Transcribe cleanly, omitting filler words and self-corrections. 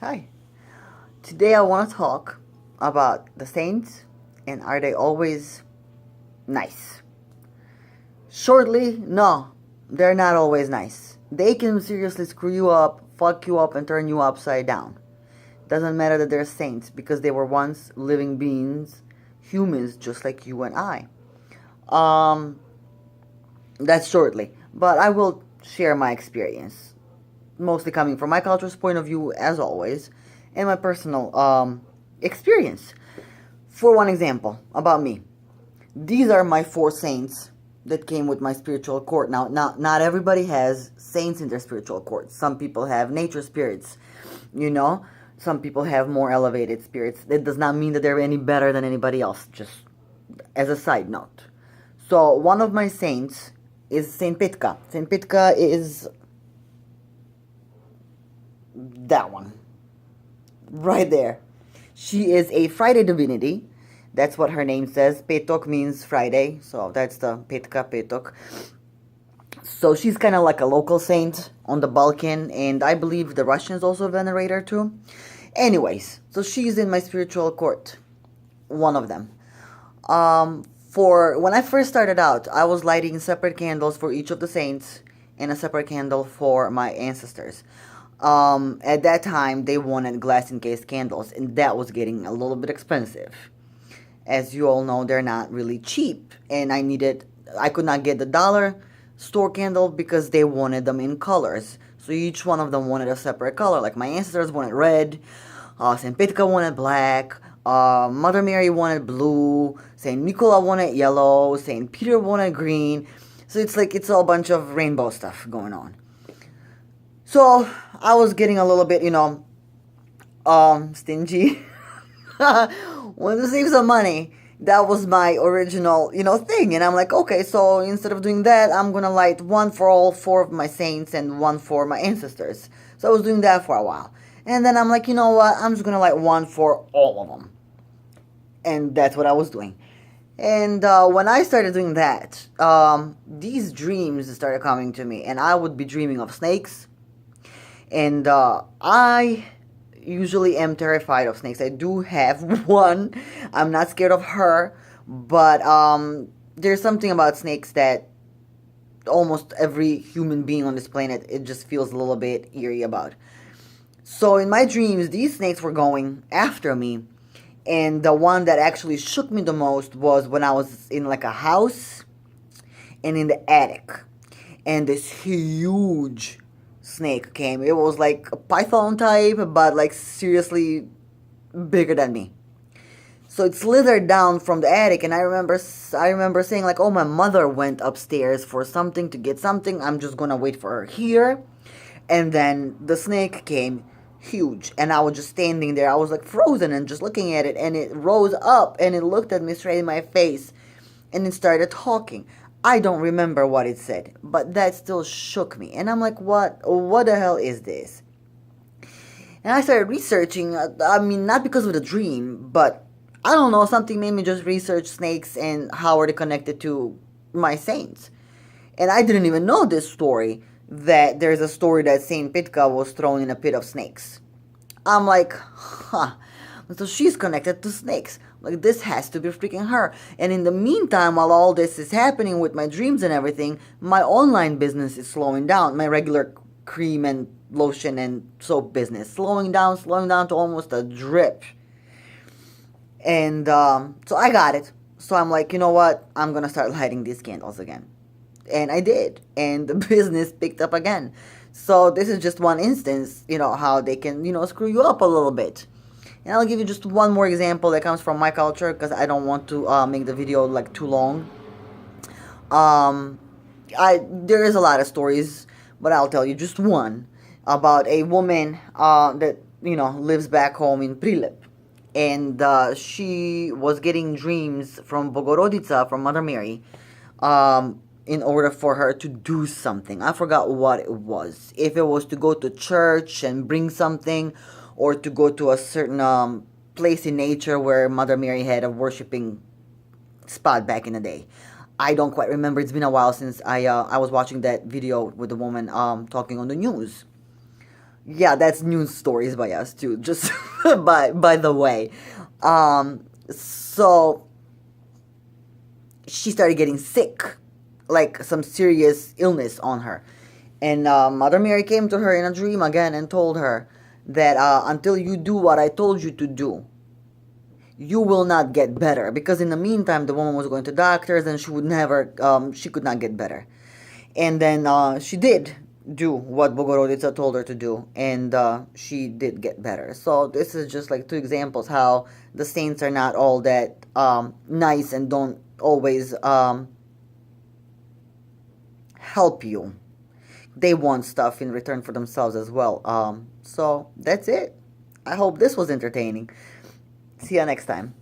Hi. Today I want to talk about the saints and are they always nice? Shortly, no, they're not always nice. They can seriously screw you up, fuck you up, and turn you upside down. Doesn't matter that they're saints because they were once living beings, humans just like you and I. Um, that's shortly, but I will share my experience, mostly coming from my culture's point of view, as always, and my personal experience. For one example, about me, these are my four saints that came with my spiritual court. Now, not everybody has saints in their spiritual court. Some people have nature spirits, you know. Some people have more elevated spirits. That does not mean that they're any better than anybody else. Just as a side note. So one of my saints is Saint Pitka. Saint Pitka is that one right there. She is a Friday divinity. That's what her name says. Petok means Friday, so that's the Petka, Petok. So she's kind of like a local saint on the Balkan, and I believe the Russians also venerate her too. Anyways, so she's in my spiritual court, one of them. For when I first started out, I was lighting separate candles for each of the saints and a separate candle for my ancestors. At that time, they wanted glass encased candles, and that was getting a little bit expensive. As you all know, they're not really cheap, and I could not get the dollar store candle because they wanted them in colors. So each one of them wanted a separate color. Like my ancestors wanted red, Saint Petka wanted black, Mother Mary wanted blue, Saint Nicola wanted yellow, Saint Peter wanted green. So it's a bunch of rainbow stuff going on. So I was getting a little bit, stingy. Wanted to save some money. That was my original, thing. And I'm like, okay, so instead of doing that, I'm gonna light one for all four of my saints and one for my ancestors. So I was doing that for a while. And then I'm like, you know what? I'm just gonna light one for all of them. And that's what I was doing. And when I started doing that, these dreams started coming to me, and I would be dreaming of snakes. And I usually am terrified of snakes. I do have one. I'm not scared of her, but there's something about snakes that almost every human being on this planet, it just feels a little bit eerie about. So in my dreams, these snakes were going after me, and the one that actually shook me the most was when I was in like a house and in the attic, and this huge snake came. It was like a python type, but like seriously bigger than me. So it slithered down from the attic, and I remember saying like, "Oh, my mother went upstairs for something to get something. I'm just gonna wait for her here." And then the snake came, huge, and I was just standing there. I was like frozen and just looking at it, and it rose up and it looked at me straight in my face, and it started talking. I don't remember what it said, but that still shook me. And I'm like, what the hell is this? And I started researching. I mean, not because of the dream, but I don't know, something made me just research snakes and how are they connected to my saints. And I didn't even know this story, that there's a story that Saint Pitka was thrown in a pit of snakes. I'm like, huh. So she's connected to snakes. Like, this has to be freaking her. And in the meantime, while all this is happening with my dreams and everything, my online business is slowing down. My regular cream and lotion and soap business slowing down to almost a drip. And so I got it. So I'm like, you know what? I'm going to start lighting these candles again. And I did. And the business picked up again. So this is just one instance, how they can, screw you up a little bit. And I'll give you just one more example that comes from my culture because I don't want to make the video like too long. Um, there is a lot of stories, but I'll tell you just one about a woman that lives back home in Prilep, and she was getting dreams from Bogorodica, from Mother Mary, in order for her to do something. I forgot what it was. If it was to go to church and bring something, or to go to a certain place in nature where Mother Mary had a worshiping spot back in the day. I don't quite remember. It's been a while since I was watching that video with the woman talking on the news. Yeah, that's news stories by us too. Just by the way, so she started getting sick, like some serious illness on her, and Mother Mary came to her in a dream again and told her that until you do what I told you to do, you will not get better. Because in the meantime, the woman was going to doctors and she would never, she could not get better. And then she did do what Bogorodica told her to do, and she did get better. So this is just like two examples how the saints are not all that nice and don't always help you. They want stuff in return for themselves as well. So that's it. I hope this was entertaining. See you next time.